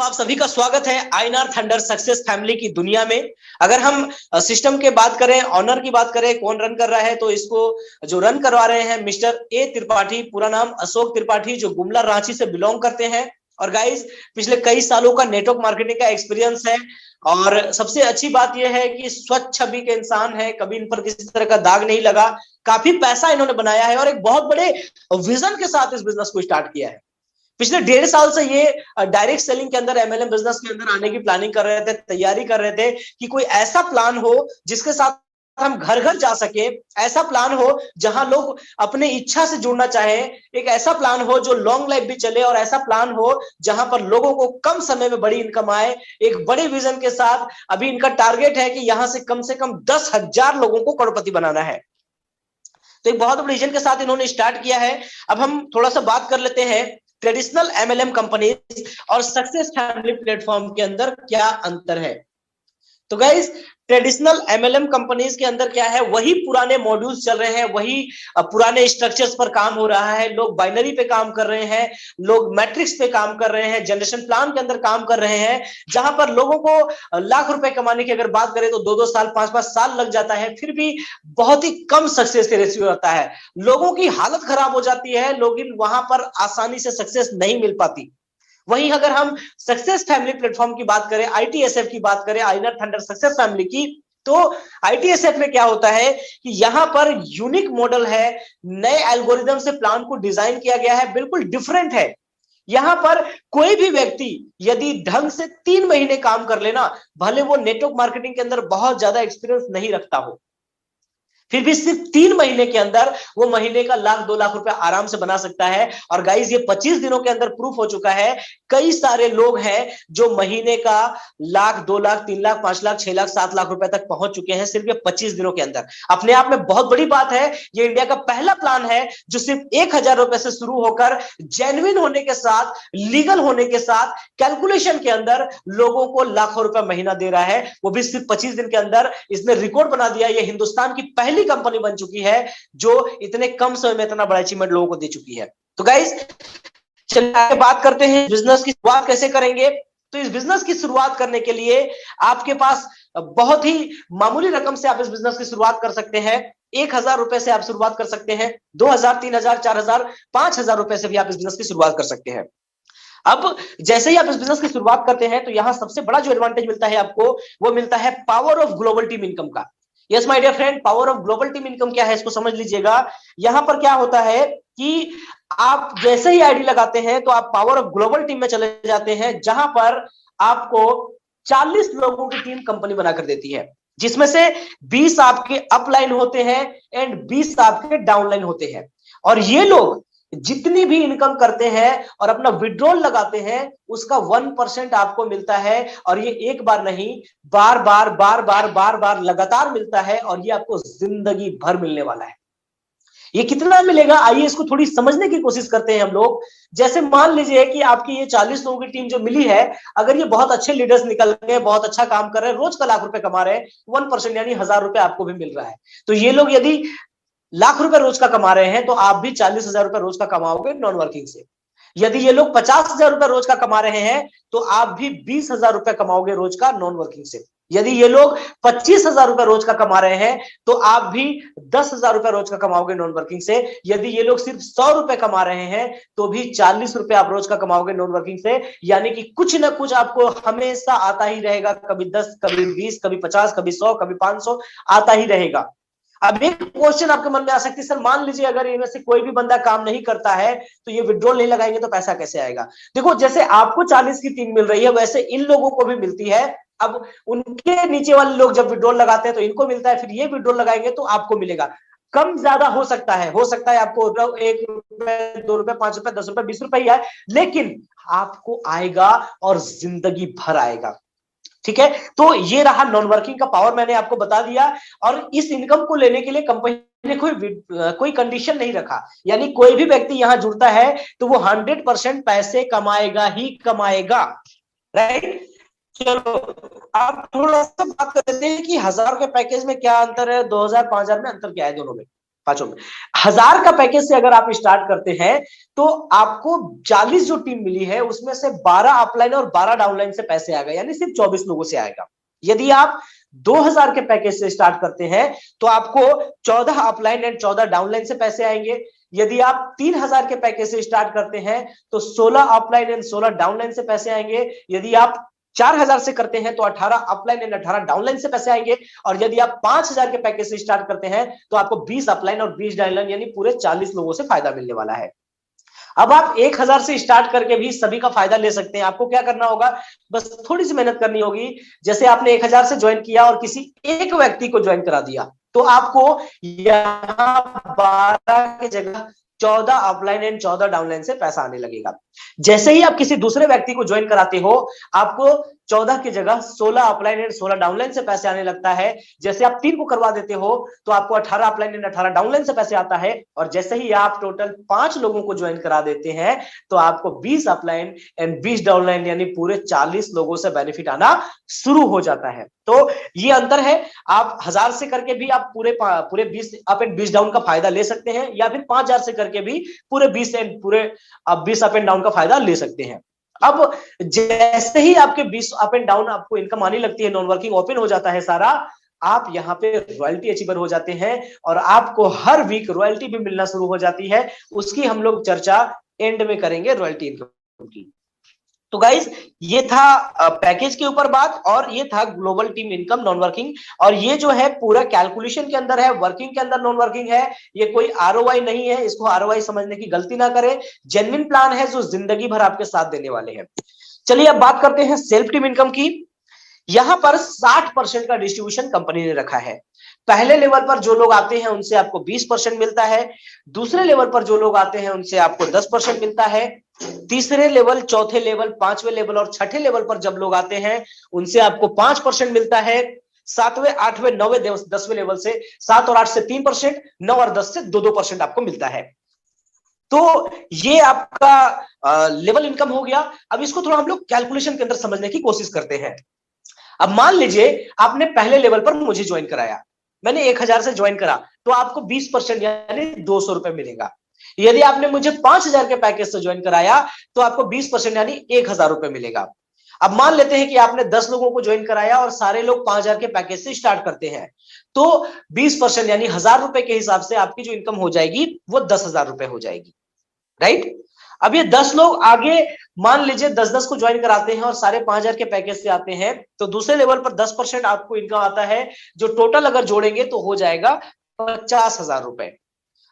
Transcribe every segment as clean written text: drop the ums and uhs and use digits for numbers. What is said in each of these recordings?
आप सभी का स्वागत है आईएनआर थंडर सक्सेस फैमिली की दुनिया में। अगर हम सिस्टम के बात करें, ऑनर की बात करें, कौन रन कर रहा है, तो इसको जो रन करवा रहे हैं मिस्टर ए त्रिपाठी, पूरा नाम अशोक त्रिपाठी, जो गुमला रांची से बिलोंग करते हैं। और गाइस, पिछले कई सालों का नेटवर्क मार्केटिंग का एक्सपीरियंस है और सबसे अच्छी बात यह है कि स्वच्छ छवि के इंसान है, कभी इन पर किसी तरह का दाग नहीं लगा। काफी पैसा इन्होंने बनाया है और एक बहुत बड़े विजन के साथ इस बिजनेस को स्टार्ट किया है। पिछले 1.5 साल से ये डायरेक्ट सेलिंग के अंदर, एमएलएम बिजनेस के अंदर आने की प्लानिंग कर रहे थे, तैयारी कर रहे थे कि कोई ऐसा प्लान हो जिसके साथ हम घर घर जा सके, ऐसा प्लान हो जहां लोग अपने इच्छा से जुड़ना चाहे, एक ऐसा प्लान हो जो लॉन्ग लाइफ भी चले और ऐसा प्लान हो जहां पर लोगों को कम समय में बड़ी इनकम आए। एक बड़े विजन के साथ अभी इनका टारगेट है कि यहां से कम 10,000 लोगों को करोड़पति बनाना है। तो एक बहुत बड़े विजन के साथ इन्होंने स्टार्ट किया है। अब हम थोड़ा सा बात कर लेते हैं ट्रेडिशनल एमएलएम कंपनीज और सक्सेस फैमिली प्लेटफॉर्म के अंदर क्या अंतर है। तो गाइस, ट्रेडिशनल एमएलएम कंपनीज के अंदर क्या है, वही पुराने मॉड्यूल्स चल रहे हैं, वही पुराने स्ट्रक्चर्स पर काम हो रहा है। लोग बाइनरी पे काम कर रहे हैं, लोग मैट्रिक्स पे काम कर रहे हैं, जनरेशन प्लान के अंदर काम कर रहे हैं, जहां पर लोगों को लाख रुपए कमाने की अगर बात करें तो 2-2 साल 5-5 साल लग जाता है, फिर भी बहुत ही कम सक्सेस के रेशियो रहता है। लोगों की हालत खराब हो जाती है, लोग वहां पर आसानी से सक्सेस नहीं मिल पाती। वहीं अगर हम सक्सेस फैमिली प्लेटफॉर्म की बात करें, आईटीएसएफ की बात करें, आईएनआर थंडर सक्सेस फैमिली की, तो आईटीएसएफ में क्या होता है कि यहां पर यूनिक मॉडल है, नए एल्गोरिदम से प्लान को डिजाइन किया गया है, बिल्कुल डिफरेंट है। यहां पर कोई भी व्यक्ति यदि ढंग से 3 महीने काम कर लेना, भले वो नेटवर्क मार्केटिंग के अंदर बहुत ज्यादा एक्सपीरियंस नहीं रखता हो, फिर भी सिर्फ 3 महीने के अंदर वो महीने का 1-2 लाख रुपए आराम से बना सकता है। और गाइस, ये 25 दिनों के अंदर प्रूफ हो चुका है। कई सारे लोग हैं जो महीने का 1 लाख, 2 लाख, 3 लाख, 5 लाख, 6 लाख, 7 लाख रुपए तक पहुंच चुके हैं सिर्फ ये 25 दिनों के अंदर। अपने आप में बहुत बड़ी बात है। ये इंडिया का पहला प्लान है जो सिर्फ 1,000 रुपए से शुरू होकर जेन्युइन होने के साथ, लीगल होने के साथ, कैलकुलेशन के अंदर लोगों को लाखों रुपए महीना दे रहा है, वो भी सिर्फ 25 दिन के अंदर। इसने रिकॉर्ड बना दिया। ये हिंदुस्तान की पहली कंपनी बन चुकी है जो इतने कम समय में इतना बड़ा अचीवमेंट लोगों को दे चुकी है। तो गाइस, चलिए आगे बात करते हैं बिजनेस की शुरुआत कैसे करेंगे। तो इस बिजनेस की शुरुआत करने के लिए आपके पास बहुत ही मामूली रकम से आप इस बिजनेस की शुरुआत कर सकते हैं। 1,000 रुपए से आप शुरुआत कर सकते हैं, 2,000, 3,000, 4,000, 5,000 रुपए से भी आप इस बिजनेस की शुरुआत कर सकते हैं। अब जैसे ही आप इस बिजनेस की शुरुआत करते हैं तो यहां सबसे बड़ा जो एडवांटेज मिलता है आपको, वो मिलता है power of global team income का। Yes my dear friend, power of global team income क्या है इसको समझ लीजिएगा। यहां पर क्या होता है कि आप जैसे ही आईडी लगाते हैं तो आप पावर ऑफ ग्लोबल टीम में चले जाते हैं, जहां पर आपको 40 लोगों की टीम कंपनी बनाकर देती है, जिसमें से 20 आपके अपलाइन होते हैं एंड 20 आपके डाउनलाइन होते हैं। और ये लोग जितनी भी इनकम करते हैं और अपना विड्रॉल लगाते हैं, उसका 1% आपको मिलता है। और ये एक बार नहीं, बार बार बार बार बार बार लगातार मिलता है और ये आपको जिंदगी भर मिलने वाला है। ये कितना मिलेगा, आइए इसको थोड़ी समझने की कोशिश करते हैं हम लोग। जैसे मान लीजिए कि आपकी ये 40 लोगों की टीम जो मिली है, अगर ये बहुत अच्छे लीडर्स निकल गए, बहुत अच्छा काम कर रहे हैं, रोज का लाख रुपए कमा रहे हैं, 1% यानी 1,000 रुपए आपको भी मिल रहा है। तो ये लोग यदि लाख रुपए रोज का कमा रहे हैं तो आप भी 40,000 रुपए रोज का कमाओगे नॉन वर्किंग से। यदि ये लोग 50,000 रुपए रोज का कमा रहे हैं तो आप भी 20,000 रुपए कमाओगे रोज का नॉन वर्किंग से। यदि ये लोग 25,000 रुपए रोज का कमा रहे हैं तो आप भी 10,000 रुपए रोज का कमाओगे नॉन वर्किंग से। यदि ये लोग सिर्फ 100 रुपए कमा रहे हैं तो भी 40 रुपए आप रोज का कमाओगे नॉन वर्किंग से। यानी कि कुछ ना कुछ आपको हमेशा आता ही रहेगा, कभी 10, कभी 20, कभी 50, कभी 100, कभी 500 आता ही रहेगा। अब एक क्वेश्चन आपके मन में आ सकती है, सर मान लीजिए अगर इनमें से कोई भी बंदा काम नहीं करता है तो ये विड्रॉल नहीं लगाएंगे तो पैसा कैसे आएगा। देखो, जैसे आपको 40 की टीम मिल रही है वैसे इन लोगों को भी मिलती है। अब उनके नीचे वाले लोग जब विड्रॉल लगाते हैं तो इनको मिलता है, फिर ये विड्रॉल लगाएंगे तो आपको मिलेगा। कम ज्यादा हो सकता है आपको 1 रुपए, 2 रुपए, 5 रुपए, 10 रुपए, 20 रुपए ही आए, लेकिन आपको आएगा और जिंदगी भर आएगा। ठीक है, तो ये रहा नॉन वर्किंग का पावर, मैंने आपको बता दिया। और इस इनकम को लेने के लिए कंपनी ने कोई कंडीशन नहीं रखा, यानी कोई भी व्यक्ति यहां जुड़ता है तो वो 100% पैसे कमाएगा ही कमाएगा। राइट, चलो आप थोड़ा सा बात कर लेते हैं कि 1,000 के पैकेज में क्या अंतर है, 2,000, 5,000 में अंतर क्या है दोनों में। पांचों में 1000 का पैकेज से अगर आप स्टार्ट करते हैं तो आपको 40 जो टीम मिली है उसमें से 12 अपलाइन और 12 डाउनलाइन से पैसे आएगा, यानी सिर्फ 24 लोगों से आएगा। यदि आप 2000 के पैकेज से स्टार्ट करते हैं तो आपको 14 अपलाइन एंड 14 डाउनलाइन से पैसे आएंगे। यदि आप 3000 के पैकेज से स्टार्ट करते हैं तो 16 अपलाइन एंड 16 डाउनलाइन से पैसे आएंगे। यदि आप 4000 से करते हैं तो 18 अपलाइन एंड 18 डाउनलाइन से पैसे आएंगे। और यदि आप 5000 के पैकेज से स्टार्ट करते हैं तो आपको 20 अपलाइन और 20 डाउनलाइन यानी पूरे 40 लोगों से फायदा मिलने वाला है। अब आप 1000 से स्टार्ट करके भी सभी का फायदा ले सकते हैं। आपको क्या करना होगा, बस थोड़ी सी मेहनत करनी होगी। जैसे आपने 1000 से ज्वाइन किया और किसी एक व्यक्ति को ज्वाइन करा दिया तो आपको यहां 12 की जगह 14 अपलाइन एंड 14 डाउनलाइन से पैसा आने लगेगा। जैसे ही आप किसी दूसरे व्यक्ति को ज्वाइन कराते हो आपको 14 की जगह 16 अपलाइन एंड 16 डाउनलाइन से पैसे आने लगता है। जैसे आप 3 को करवा देते हो तो आपको 18 अपलाइन एंड 18 डाउनलाइन से पैसे आता है। और जैसे ही आप टोटल 5 लोगों को ज्वाइन करा देते हैं तो आपको 20 अपलाइन एंड 20 डाउनलाइन यानी पूरे 40 लोगों से बेनिफिट आना शुरू हो जाता है। तो ये अंतर है, आप 1000 से करके भी आप पूरे 20 अप एंड 20 डाउन का फायदा ले सकते हैं, या फिर 5000 से करके भी पूरे 20 अप एंड डाउन का फायदा ले सकते हैं। अब जैसे ही आपके 20 अप एंड डाउन आपको इनकम आने लगती है, नॉन वर्किंग ओपन हो जाता है सारा, आप यहाँ पे रॉयल्टी अचीवर हो जाते हैं और आपको हर वीक रॉयल्टी भी मिलना शुरू हो जाती है। उसकी हम लोग चर्चा एंड में करेंगे, रॉयल्टी इनकम की। तो गाइज ये था पैकेज के ऊपर बात, और ये था global team income non working. और ये जो है पूरा कैलकुलेशन के अंदर है, वर्किंग के अंदर नॉन वर्किंग है। ये कोई आरओआई नहीं है, इसको आरओआई समझने की गलती ना करें। जेन्युइन प्लान है जो जिंदगी भर आपके साथ देने वाले हैं। चलिए अब बात करते हैं सेल्फ टीम इनकम की। यहां पर 60% का डिस्ट्रीब्यूशन कंपनी ने रखा है। पहले लेवल पर जो लोग आते हैं उनसे आपको 20% मिलता है। दूसरे लेवल पर जो लोग आते हैं उनसे आपको 10% मिलता है। तीसरे लेवल, चौथे लेवल, पांचवें लेवल और छठे लेवल पर जब लोग आते हैं उनसे आपको 5% मिलता है। 7वें, 8वें, 9वें, 10वें लेवल से 7 और 8 से 3%, 9 और 10 से 2% आपको मिलता है। तो ये आपका लेवल इनकम हो गया। अब इसको थोड़ा हम लोग कैलकुलेशन के अंदर समझने की कोशिश करते हैं। अब मान लीजिए आपने पहले लेवल पर मुझे ज्वाइन कराया, मैंने 1000 से ज्वाइन करा तो आपको 20% यानी 200 रुपए मिलेगा। यदि आपने मुझे 5000 के पैकेज से ज्वाइन कराया तो आपको 20% यानी 1000 रुपए मिलेगा। अब मान लेते हैं कि आपने 10 लोगों को ज्वाइन कराया और सारे लोग 5000 के पैकेज से स्टार्ट करते हैं, तो 20% यानी 1000 रुपए के हिसाब से आपकी जो इनकम हो जाएगी वो 10,000 रुपए हो जाएगी, राइट। अब ये 10 लोग आगे मान लीजिए 10-10 को ज्वाइन कराते हैं और सारे 5000 के पैकेज से आते हैं, तो दूसरे लेवल पर 10% आपको इनकम आता है, जो टोटल अगर जोड़ेंगे तो हो जाएगा 50,000 रुपए।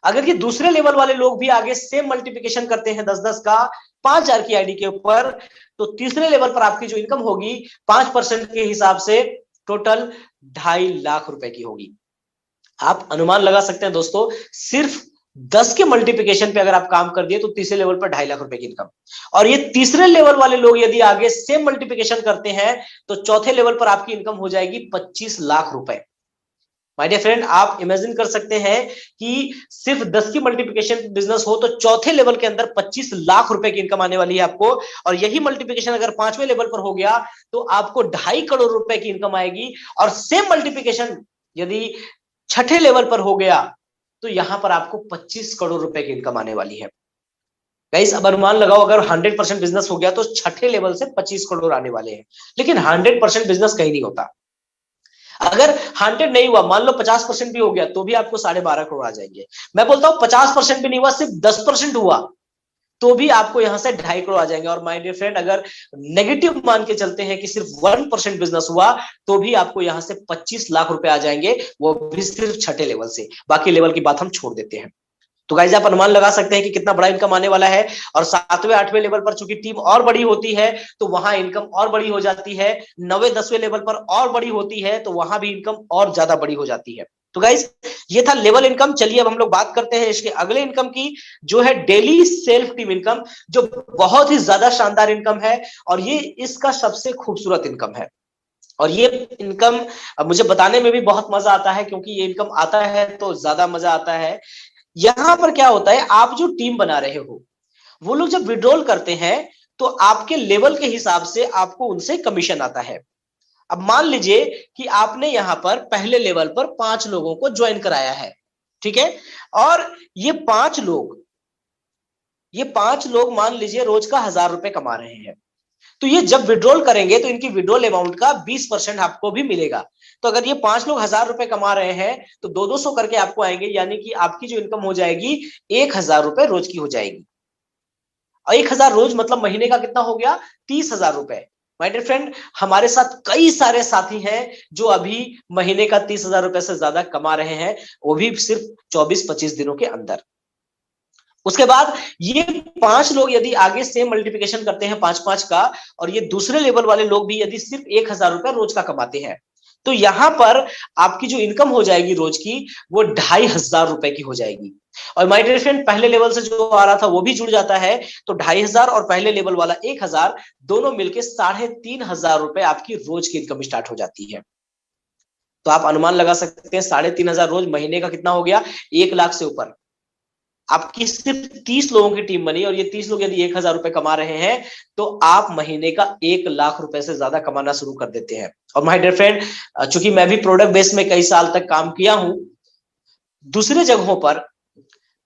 अगर ये दूसरे लेवल वाले लोग भी आगे सेम मल्टीप्लिकेशन करते हैं 10-10 का 5000 की आईडी के ऊपर, तो तीसरे लेवल पर आपकी जो इनकम होगी 5% के हिसाब से टोटल 2.5 लाख रुपए की होगी। आप अनुमान लगा सकते हैं दोस्तों, सिर्फ 10 के मल्टीप्लिकेशन पे अगर आप काम कर दिए तो तीसरे लेवल पर 2.5 लाख रुपए की इनकम। और ये तीसरे लेवल वाले लोग यदि आगे सेम मल्टीप्लिकेशन करते हैं तो चौथे लेवल पर आपकी इनकम हो जाएगी 25 लाख रुपए। माय डियर फ्रेंड, आप इमेजिन कर सकते हैं कि सिर्फ 10 की मल्टीप्लिकेशन बिजनेस हो तो चौथे लेवल के अंदर 25 लाख रुपए की इनकम आने वाली है आपको। और यही मल्टीप्लिकेशन अगर 5वें लेवल पर हो गया तो आपको 2.5 करोड़ रुपए की इनकम आएगी। और सेम मल्टीप्लिकेशन यदि छठे लेवल पर हो गया तो यहां पर आपको 25 करोड़ रुपए की इनकम आने वाली है। गाइस अब अनुमान लगाओ, अगर 100% बिजनेस हो गया तो छठे लेवल से 25 करोड़ आने वाले हैं। लेकिन 100% बिजनेस कहीं नहीं होता। अगर 100 नहीं हुआ, मान लो 50% भी हो गया तो भी आपको 12.5 करोड़ आ जाएंगे। मैं बोलता हूं 50% भी नहीं हुआ, सिर्फ 10% हुआ तो भी आपको यहां से 2.5 करोड़ आ जाएंगे। और माय डियर फ्रेंड, अगर नेगेटिव मान के चलते हैं कि सिर्फ 1% बिजनेस हुआ तो भी आपको यहां से 25 लाख रुपए आ जाएंगे, वो भी सिर्फ छठे लेवल से। बाकी लेवल की बात हम छोड़ देते हैं। तो गाइस आप अनुमान लगा सकते हैं कि कितना बड़ा इनकम आने वाला है। और 7वें 8वें लेवल पर चूंकि टीम और बड़ी होती है तो वहां इनकम और बड़ी हो जाती है। 9वें 10वें लेवल पर और बड़ी होती है तो वहां भी इनकम और ज्यादा बड़ी हो जाती है। तो गाइस ये था लेवल इनकम। चलिए अब हम लोग बात करते हैं इसके अगले इनकम की, जो है डेली सेल्फ टीम इनकम, जो बहुत ही ज्यादा शानदार इनकम है और ये इसका सबसे खूबसूरत इनकम है। और ये इनकम मुझे बताने में भी बहुत मजा आता है, क्योंकि ये इनकम आता है तो ज्यादा मजा आता है। यहां पर क्या होता है, आप जो टीम बना रहे हो वो लोग जब विड्रॉल करते हैं तो आपके लेवल के हिसाब से आपको उनसे कमीशन आता है। अब मान लीजिए कि आपने यहां पर पहले लेवल पर 5 लोगों को ज्वाइन कराया है, ठीक है। और ये पांच लोग मान लीजिए रोज का 1,000 रुपए कमा रहे हैं, तो ये जब विड्रॉल करेंगे तो इनकी विड्रॉल अमाउंट का 20% आपको भी मिलेगा। तो अगर ये 5 लोग 1,000 रुपए कमा रहे हैं तो 200 करके आपको आएंगे, यानी कि आपकी जो इनकम हो जाएगी 1,000 रुपए रोज की हो जाएगी। और 1,000 रोज मतलब महीने का कितना हो गया? 30,000 रुपए। माय डियर फ्रेंड, हमारे साथ कई सारे साथी हैं जो अभी महीने का 30,000 रुपए से ज्यादा कमा रहे हैं, वो भी सिर्फ 24-25 दिनों के अंदर। उसके बाद ये 5 लोग यदि आगे सेम मल्टीप्लिकेशन करते हैं 5-5 का, और ये दूसरे लेवल वाले लोग भी यदि सिर्फ 1,000 रुपए रोज का कमाते हैं, तो यहां पर आपकी जो इनकम हो जाएगी रोज की वो 2,500 रुपए की हो जाएगी। और माय डियर फ्रेंड, पहले लेवल से जो आ रहा था वो भी जुड़ जाता है, तो 2,500 और पहले लेवल वाला 1,000 दोनों मिलके 3,500 रुपए आपकी रोज की इनकम स्टार्ट हो जाती है। तो आप अनुमान लगा सकते हैं 3,500 रोज महीने का कितना हो गया? 1,00,000 से ऊपर। आपकी सिर्फ 30 लोगों की टीम बनी और ये 30 लोग यदि 1,000 रुपए कमा रहे हैं तो आप महीने का 1,00,000 रुपए से ज्यादा कमाना शुरू कर देते हैं। और माय डियर फ्रेंड, चूंकि मैं भी प्रोडक्ट बेस में कई साल तक काम किया हूं, दूसरे जगहों पर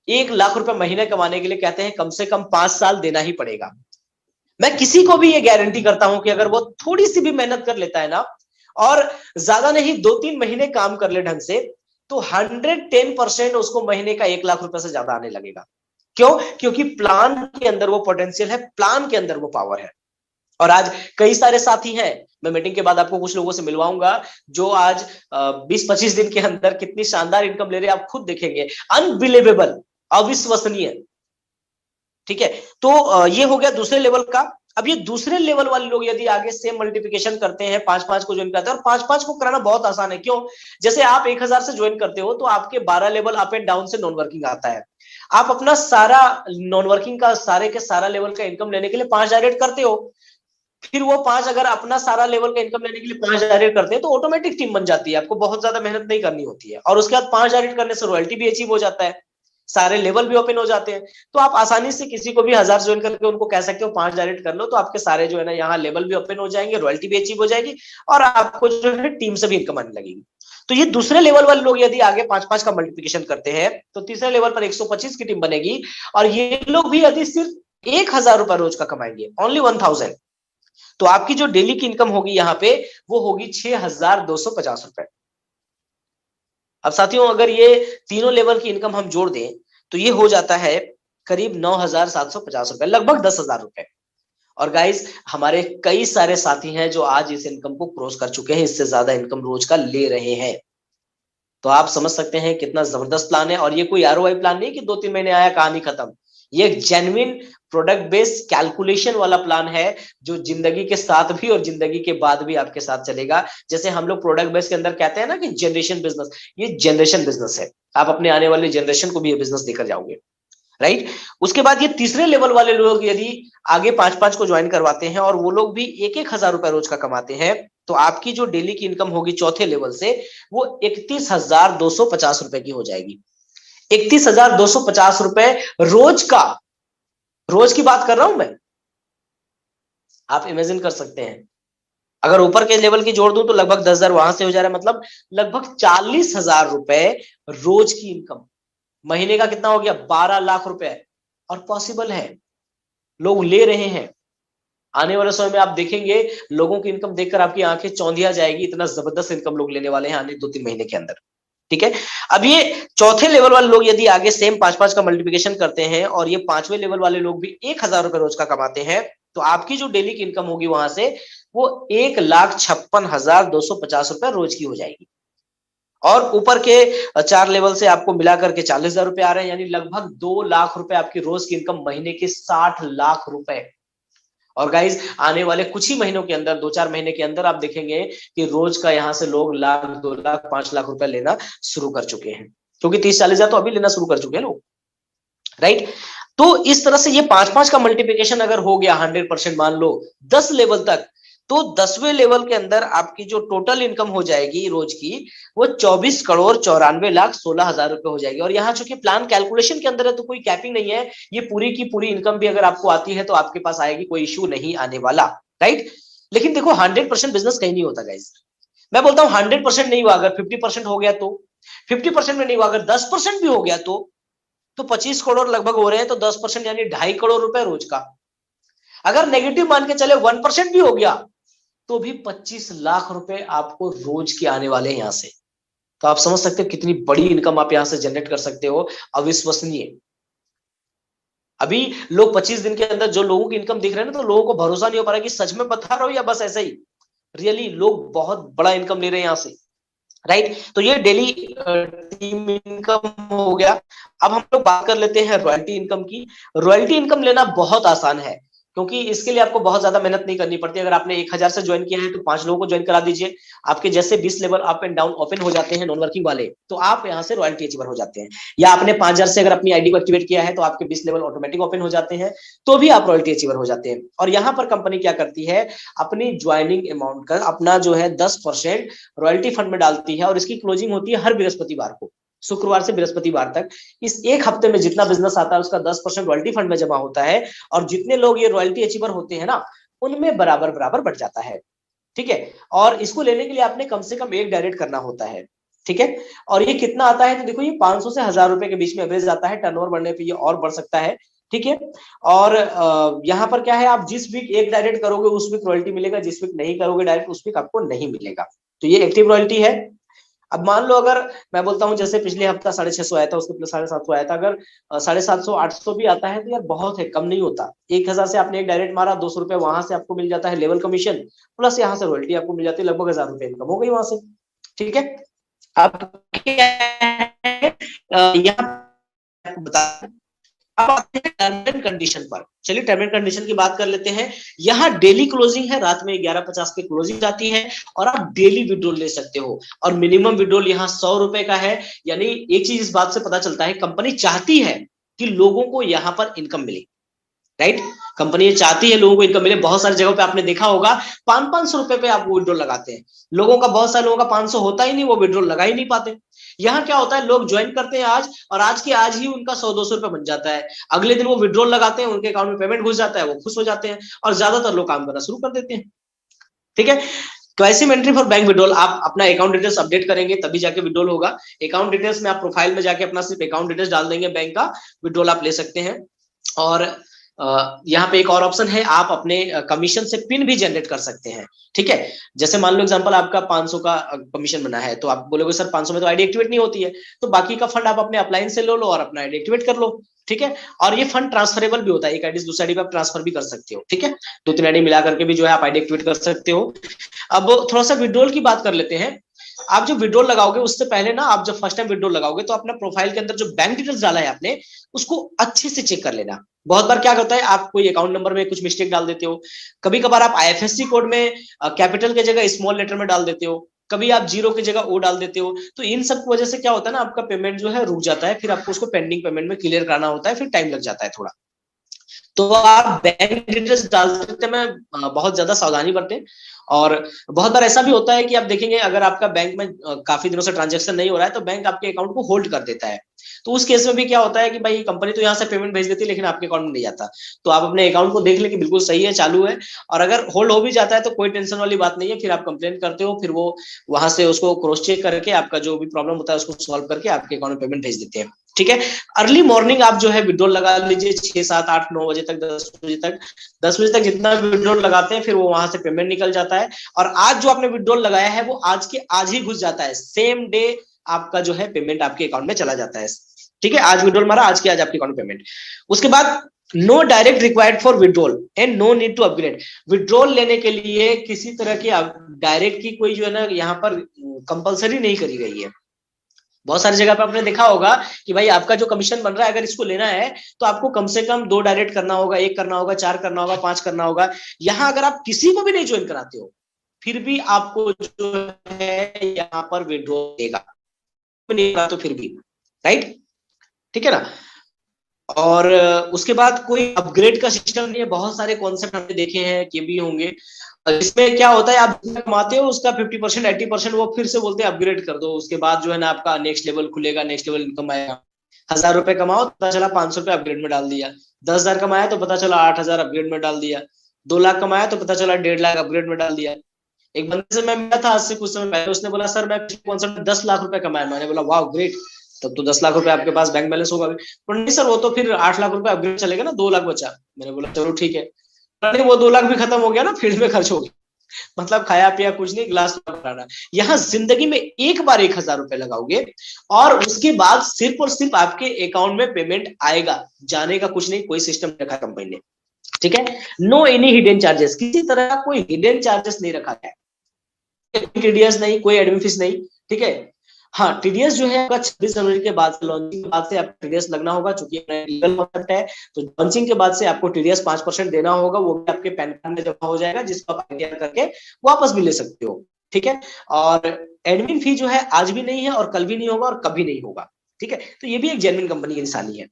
1,00,000 रुपए महीने कमाने के लिए कहते हैं कम से कम 5 साल देना ही पड़ेगा। मैं किसी को भी ये गारंटी करता हूं कि अगर वो थोड़ी सी भी मेहनत कर लेता है ना, और ज्यादा नहीं 2-3 महीने काम कर ले ढंग से, तो 110% उसको महीने का 1,00,000 रुपए से ज्यादा आने लगेगा। क्यों? क्योंकि प्लान के अंदर वो पोटेंशियल है, प्लान के अंदर वो पावर है। और आज कई सारे साथी हैं, मैं मीटिंग के बाद आपको कुछ लोगों से मिलवाऊंगा जो आज 20-25 दिन के अंदर कितनी शानदार इनकम ले रहे हैं, आप खुद देखेंगे। अनबिलीवेबल, अविश्वसनीय। ठीक है, तो ये हो गया दूसरे लेवल का। अब ये दूसरे लेवल वाले लोग यदि आगे सेम मल्टीप्लिकेशन करते हैं, 5-5 को ज्वाइन करते हैं, और 5-5 को कराना बहुत आसान है। क्यों? जैसे आप 1,000 से ज्वाइन करते हो तो आपके 12 लेवल अप एंड डाउन से नॉन वर्किंग आता है। आप अपना सारा नॉन वर्किंग का सारे के सारा लेवल का इनकम लेने के लिए 5 डायरेक्ट करते हो, फिर वो 5 अगर अपना सारा लेवल का इनकम लेने के लिए 5 डायरेक्ट करते हैं तो ऑटोमेटिक टीम बन जाती है, आपको बहुत ज्यादा मेहनत नहीं करनी होती है। और उसके बाद 5 डायरेक्ट करने से रॉयल्टी भी अचीव हो जाता है, सारे लेवल भी ओपन हो जाते हैं। तो आप आसानी से किसी को भी 1,000 ज्वाइन करके उनको कह सकते हो 5 डायरेक्ट कर लो, तो आपके सारे जो है ना यहाँ लेवल भी ओपन हो जाएंगे, रॉयल्टी भी अचीव हो जाएगी, और आपको जो है टीम से भी इनकम आने लगेगी। तो ये दूसरे लेवल वाले लोग यदि आगे 5-5 का मल्टीप्लिकेशन करते हैं तो तीसरे लेवल पर 125 की टीम बनेगी, और ये लोग भी यदि सिर्फ 1,000 रुपए रोज का कमाएंगे, ओनली 1,000, तो आपकी जो डेली की इनकम होगी यहाँ पे वो होगी 6,250 रुपए। अब साथियों, अगर ये तीनों लेवल की इनकम हम जोड़ दें तो ये हो जाता है करीब 9,750 रुपए, लगभग 10,000 रुपए। और गाइस, हमारे कई सारे साथी हैं जो आज इस इनकम को क्रॉस कर चुके हैं, इससे ज्यादा इनकम रोज का ले रहे हैं। तो आप समझ सकते हैं कितना जबरदस्त प्लान है। और ये कोई आरओआई प्लान नहीं कि 2-3 महीने आया कहानी खत्म। ये एक जेन्युइन प्रोडक्ट बेस्ड कैलकुलेशन वाला प्लान है जो जिंदगी के साथ भी और जिंदगी के बाद भी आपके साथ चलेगा। जैसे हम लोग प्रोडक्ट बेस्ड के अंदर कहते हैं ना कि जनरेशन बिजनेस, ये जनरेशन बिजनेस है। आप अपने आने वाले जनरेशन को भी ये बिजनेस देकर जाओगे, राइट। उसके बाद ये तीसरे लेवल वाले लोग यदि आगे 5-5 को ज्वाइन करवाते हैं और वो लोग भी 1,000 रुपए रोज का कमाते हैं, तो आपकी जो डेली की इनकम होगी चौथे लेवल से वो 31,250 रुपए की हो जाएगी। 31,250 रुपए रोज का, रोज की बात कर रहा हूं मैं। आप इमेजिन कर सकते हैं, अगर ऊपर के लेवल की जोड़ दूं तो लगभग 10,000 वहां से हो जा रहा है, मतलब लगभग 40,000 रुपए रोज की इनकम। महीने का कितना हो गया? 12 लाख रुपए। और पॉसिबल है, लोग ले रहे हैं। आने वाले समय में आप देखेंगे लोगों की इनकम देखकर आपकी आंखें चौंधिया जाएगी, इतना जबरदस्त इनकम लोग लेने वाले हैं आने 2-3 महीने के अंदर। ठीक है, अब ये चौथे लेवल वाले लोग यदि आगे सेम 5-5 का मल्टीप्लिकेशन करते हैं और ये 5वें लेवल वाले लोग भी 1,000 रुपए रोज का कमाते हैं, तो आपकी जो डेली की इनकम होगी वहां से वो 1,56,250 रुपए रोज की हो जाएगी। और ऊपर के 4 लेवल से आपको मिलाकर के 40,000 रुपए आ रहे हैं, यानी लगभग 2 लाख रुपए आपकी रोज की इनकम, महीने के 60 लाख रुपए। और गाइज, आने वाले कुछ ही महीनों के अंदर, 2-4 महीने के अंदर आप देखेंगे कि रोज का यहां से लोग लाख, 2 लाख, 5 लाख रुपए लेना शुरू कर चुके हैं, क्योंकि 30-40,000 तो अभी लेना शुरू कर चुके हैं लोग, राइट। तो इस तरह से ये 5-5 का मल्टीप्लिकेशन अगर हो गया 100%, मान लो 10 लेवल तक, तो 10वें लेवल के अंदर आपकी जो टोटल इनकम हो जाएगी रोज की वो 24,94,16,000 रुपए हो जाएगी। और यहाँ चूंकि प्लान कैलकुलेशन के अंदर है तो कोई कैपिंग नहीं है, ये पूरी की पूरी इनकम भी अगर आपको आती है तो आपके पास आएगी, कोई इश्यू नहीं आने वाला, राइट। लेकिन देखो 100% बिजनेस कहीं नहीं होता गाइस। मैं बोलता हूं 100% नहीं हुआ, अगर 50% हो गया तो 50% में नहीं हुआ, अगर 10% भी हो गया तो 25 करोड़ लगभग हो रहे हैं, तो 10% यानी 2.5 करोड़ रुपए रोज का। अगर नेगेटिव मान के चले 1% भी हो गया तो भी 25 लाख रुपए आपको रोज के आने वाले हैं यहां से। तो आप समझ सकते हो कितनी बड़ी इनकम आप यहां से जनरेट कर सकते हो, अविश्वसनीय। अभी लोग 25 दिन के अंदर जो लोगों की इनकम दिख रहे हैं ना, तो लोगों को भरोसा नहीं हो पा रहा कि सच में बता रहा हूं या बस ऐसा ही। रियली लोग बहुत बड़ा इनकम ले रहे हैं यहां से, राइट। तो ये डेली टीम इनकम हो गया। अब हम लोग बात कर लेते हैं रॉयल्टी इनकम की। रॉयल्टी इनकम लेना बहुत आसान है, क्योंकि इसके लिए आपको बहुत ज्यादा मेहनत नहीं करनी पड़ती। अगर आपने 1000 से ज्वाइन किया है तो 5 लोगों को ज्वाइन करा दीजिए। आपके जैसे 20 level up and down open हो जाते हैं नॉन वर्किंग वाले, तो आप यहाँ से रॉयल्टी अचीवर हो जाते हैं। या आपने 5000 से अगर अपनी आईडी को एक्टिवेट किया है तो आपके 20 लेवल ऑटोमेटिक ओपन हो जाते हैं, तो भी आप रॉयल्टी अचीवर हो जाते हैं। और यहाँ पर कंपनी क्या करती है, अपनी ज्वाइनिंग अमाउंट का अपना जो है 10% रॉयल्टी फंड में डालती है, और इसकी क्लोजिंग होती है हर बृहस्पतिवार को। शुक्रवार से बृहस्पतिवार तक इस एक हफ्ते में जितना बिजनेस आता है उसका 10% रॉयल्टी फंड में जमा होता है, और जितने लोग ये रॉयल्टी अचीवर होते हैं ना, उनमें बराबर बराबर बढ़ जाता है। ठीक है। और इसको लेने के लिए आपने कम से कम एक डायरेक्ट करना होता है। ठीक है। और ये कितना आता है, तो देखो ये 500 से 1000 रुपए के बीच में एवरेज आता है। टर्नओवर बढ़ने पे ये और बढ़ सकता है। ठीक है। और यहाँ पर क्या है, आप जिस वीक एक डायरेक्ट करोगे उस वीक रॉयल्टी मिलेगा, जिस वीक नहीं करोगे डायरेक्ट उस वीक आपको नहीं मिलेगा। तो ये एक्टिव रॉयल्टी है। अब मान लो अगर मैं बोलता हूं जैसे पिछले हफ्ता 650 आया था, उसके प्लस 750 आया था, अगर 750 800 भी आता है तो यार बहुत है, कम नहीं होता। 1000 से आपने एक डायरेक्ट मारा, 200 रुपए वहां से आपको मिल जाता है लेवल कमीशन, प्लस यहाँ से रॉयल्टी आपको मिल जाती है, लगभग 1000 रुपए इनकम हो गई वहां से। ठीक है। अब क्या है, यहाँ बता, अब आते हैं टर्म एंड कंडीशन पर। चलिए टर्म एंड कंडीशन की बात कर लेते हैं। यहाँ डेली क्लोजिंग है, रात में 11:50 पे क्लोजिंग जाती है, और आप डेली विड्रॉल ले सकते हो। और मिनिमम विड्रॉल यहाँ 100 रुपए का है। यानी एक चीज इस बात से पता चलता है, कंपनी चाहती है कि लोगों को यहाँ पर इनकम मिले, राइट। कंपनी ये चाहती है लोगों को इनकम मिले। बहुत सारी जगहों पे आपने देखा होगा 500-500 रुपए पे आप विड्रॉल लगाते हैं। लोगों का, बहुत सारे लोगों का 500 होता ही नहीं, वो विड्रॉल लगा ही नहीं पाते। यहाँ क्या होता है, लोग ज्वाइन करते हैं आज, और आज के आज ही उनका 100-200 रुपए बन जाता है। अगले दिन वो विड्रॉल लगाते हैं, उनके अकाउंट में पेमेंट घुस जाता है, वो खुश हो जाते हैं, और ज्यादातर लोग काम करना शुरू कर देते हैं। ठीक है। क्वाइसिम एंट्री फॉर बैंक विड्रॉल, आप अपना अकाउंट डिटेल्स अपडेट करेंगे तभी जाके विड्रॉल होगा। अकाउंट डिटेल्स में आप प्रोफाइल में जाके अपना सिर्फ अकाउंट डिटेल्स डाल देंगे बैंक का, विड्रॉल आप ले सकते हैं। और यहाँ पे एक और ऑप्शन है, आप अपने कमीशन से पिन भी जनरेट कर सकते हैं। ठीक है। जैसे मान लो एग्जांपल आपका 500 का कमीशन बना है, तो आप बोलोगे सर 500 में तो आईडी एक्टिवेट नहीं होती है, तो बाकी का फंड आप अपने अपलाइन से लो और अपना आईडी एक्टिवेट कर लो। ठीक है। और ये फंड ट्रांसफरेबल भी होता है, एक आईडी से दूसरी आईडी पे आप ट्रांसफर भी कर सकते हो। ठीक है। 2-3 आईडी मिला करके भी जो है आप आईडी एक्टिवेट कर सकते हो। अब थोड़ा सा विड्रॉल की बात कर लेते हैं। आप जो विड्रॉल लगाओगे उससे पहले ना, आप जब फर्स्ट टाइम विड्रॉल लगाओगे तो अपना प्रोफाइल के अंदर जो बैंक डिटेल्स डाला है आपने, उसको अच्छे से चेक कर लेना। बहुत बार क्या होता है, आप कोई अकाउंट नंबर में कुछ मिस्टेक डाल देते हो, कभी कभार आप आईएफएससी कोड में कैपिटल के जगह स्मॉल लेटर में डाल देते हो, कभी आप जीरो की जगह ओ डाल देते हो। तो इन सब की वजह से क्या होता है ना, आपका पेमेंट जो है रुक जाता है, फिर आपको उसको पेंडिंग पेमेंट में क्लियर कराना होता है, फिर टाइम लग जाता है थोड़ा। तो आप बैंक डिटेल्स डालते में बहुत ज्यादा सावधानी बरतें। और बहुत बार ऐसा भी होता है कि आप देखेंगे अगर आपका बैंक में काफी दिनों से ट्रांजैक्शन नहीं हो रहा है, तो बैंक आपके अकाउंट को होल्ड कर देता है। तो उस केस में भी क्या होता है कि भाई कंपनी तो यहाँ से पेमेंट भेज देती है लेकिन आपके अकाउंट में नहीं जाता। तो आप अपने अकाउंट को देख लें कि बिल्कुल सही है, चालू है। और अगर होल्ड हो भी जाता है तो कोई टेंशन वाली बात नहीं है, फिर आप कंप्लेन करते हो, फिर वो वहां से उसको क्रॉस चेक करके आपका जो भी प्रॉब्लम होता है उसको सॉल्व करके आपके अकाउंट में पेमेंट भेज देते हैं। ठीक है। अर्ली मॉर्निंग आप जो है विड्रॉल लगा लीजिए, 6, 7, 8, 9 बजे तक, 10 बजे तक। 10 बजे तक जितना विड्रॉल लगाते हैं, फिर वो वहां से पेमेंट निकल जाता है। और आज जो आपने विड्रॉल लगाया है वो आज के आज ही घुस जाता है, सेम डे आपका जो है पेमेंट आपके अकाउंट में चला जाता है। ठीक है। आज विड्रॉल मारा, आज के आज आपके अकाउंट में पेमेंट। उसके बाद no direct required for withdrawal and no need to upgrade. Withdrawal लेने के लिए किसी तरह की डायरेक्ट की कोई जो है ना यहाँ पर कंपलसरी नहीं करी गई है। बहुत सारी जगह पे आपने देखा होगा कि भाई आपका जो कमीशन बन रहा है, अगर इसको लेना है तो आपको कम से कम 2 डायरेक्ट करना होगा, 1 करना होगा, 4 करना होगा, 5 करना होगा। यहाँ अगर आप किसी को भी नहीं ज्वाइन कराते हो, फिर भी आपको जो है यहाँ पर विड्रॉल देगा, नहीं तो फिर भी, राइट। ठीक है ना। और उसके बाद कोई अपग्रेड का सिस्टम नहीं है। बहुत सारे कॉन्सेप्ट हमने देखे हैं कि भी होंगे, इसमें क्या होता है आप कमाते हो उसका 50% 80% वो फिर से बोलते हैं अपग्रेड कर दो। उसके बाद जो है ना आपका नेक्स्ट लेवल खुलेगा, नेक्स्ट लेवल इनकम आएगा। 1000 रुपए कमाओ, पता चला 500 रुपए अपग्रेड में डाल दिया। 10,000 कमाया तो पता चला 8,000 अपग्रेड में डाल दिया। 2 लाख कमाया तो पता चला 1.5 लाख अपग्रेड में डाल दिया। एक बंदे से मैं मिला था आज से कुछ समय पहले, उसने बोला सर मैं कौन सा 10 लाख रुपए कमाया। मैंने बोला वाह ग्रेट, तब तो 10 लाख रुपए आपके पास बैंक बैलेंस होगा। तो नहीं सर वो तो फिर 8 लाख रुपए अपग्रेड चलेगा ना, 2 लाख बचा। मैंने बोला चलो ठीक है। नहीं वो 2 लाख भी खत्म हो गया ना, फील्ड में खर्च हो गया। मतलब खाया पिया कुछ नहीं, गिलास बनाना। यहाँ जिंदगी में एक बार 1,000 रुपए लगाओगे और उसके बाद सिर्फ और सिर्फ आपके अकाउंट में पेमेंट आएगा, जाने का कुछ नहीं, कोई सिस्टम रखा कंपनी ने, ठीक है। नो एनी हिडन चार्जेस, किसी तरह का कोई हिडन चार्जेस नहीं रखा गया, टीडीएस नहीं, कोई एडमिन फीस नहीं, ठीक है। हाँ टीडीएस जो है आपका 26 जनवरी के बाद से, लॉन्चिंग के बाद से आपको टीडीएस लगना होगा, चूंकि लीगल कॉन्सेप्ट है। तो लॉन्चिंग के बाद से आपको टीडीएस 5% देना होगा, वो भी आपके पैन कार्ड में जमा हो जाएगा, जिसको आप आईटीआर करके वापस भी ले सकते हो, ठीक है। और एडमिन फी जो है आज भी नहीं है और कल भी नहीं होगा और कभी नहीं होगा, ठीक है। तो ये भी एक जेन्युइन कंपनी की निशानी है।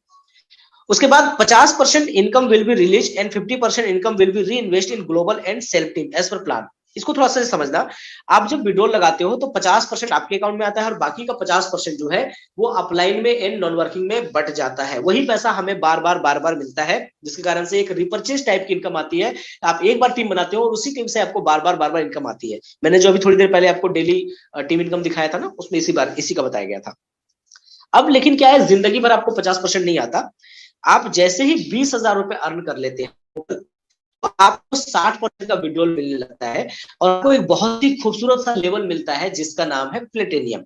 उसके बाद 50% income will be release and 50% income will be reinvest in global and self team as per plan. इसको थोड़ा सा समझना, आप जब विड्रॉल लगाते हो तो 50% आपके अकाउंट में आता है और बाकी का 50% जो है वो अपलाइन में एंड नॉन वर्किंग में बट जाता है। वही पैसा हमें बार बार मिलता है, जिसके कारण से एक रिपर्चेज टाइप की इनकम आती है। आप एक बार टीम बनाते हो और उसी टीम से आपको बार बार इनकम आती है। मैंने जो अभी थोड़ी देर पहले आपको डेली टीम इनकम दिखाया था ना, उसमें इसी का बताया गया था। अब लेकिन क्या है, जिंदगी भर आपको 50% नहीं आता। आप जैसे ही 20,000 रुपए अर्न कर लेते हैं तो आपको 60% का विड्रॉल मिलने लगता है और आपको एक बहुत ही खूबसूरत सा लेवल मिलता है जिसका नाम है प्लेटिनियम।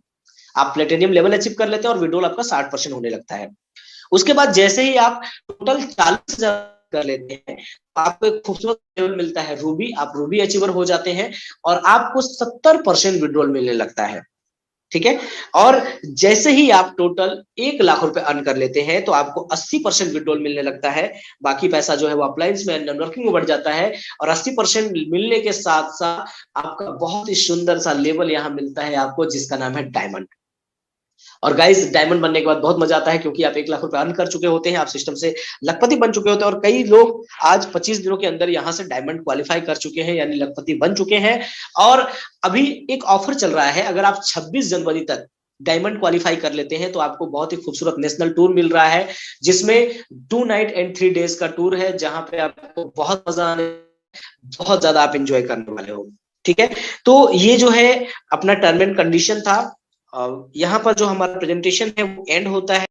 आप प्लेटिनियम लेवल अचीव कर लेते हैं और विड्रॉल आपका 60% होने लगता है। उसके बाद जैसे ही आप टोटल 40,000 कर लेते हैं तो आपको एक खूबसूरत लेवल मिलता है रूबी। आप रूबी अचीवर हो जाते हैं और आपको 70% विड्रॉल मिलने लगता है, ठीक है। और जैसे ही आप टोटल 1,00,000 रुपए अर्न कर लेते हैं तो आपको 80% विड्रॉल मिलने लगता है। बाकी पैसा जो है वो अप्लायंस में नॉन वर्किंग में बढ़ जाता है और 80% मिलने के साथ साथ आपका बहुत ही सुंदर सा लेवल यहाँ मिलता है आपको, जिसका नाम है डायमंड। और गाइस डायमंड बनने के बाद बहुत मजा आता है, क्योंकि आप 1,00,000 रुपए अर्न कर चुके होते हैं, आप सिस्टम से लखपति बन चुके होते हैं। और कई लोग आज 25 दिनों के अंदर यहाँ से डायमंड क्वालिफाई कर चुके हैं, यानी लखपति बन चुके हैं। और अभी एक ऑफर चल रहा है, अगर आप 26 जनवरी तक डायमंड क्वालिफाई कर लेते हैं तो आपको बहुत ही खूबसूरत नेशनल टूर मिल रहा है, जिसमें 2 नाइट एंड 3 डेज का टूर है, जहां पे आपको बहुत मजा आने, बहुत ज्यादा आप एंजॉय करने वाले हो, ठीक है। तो ये जो है अपना टर्म एंड कंडीशन था। यहाँ पर जो हमारा प्रेजेंटेशन है वो एंड होता है।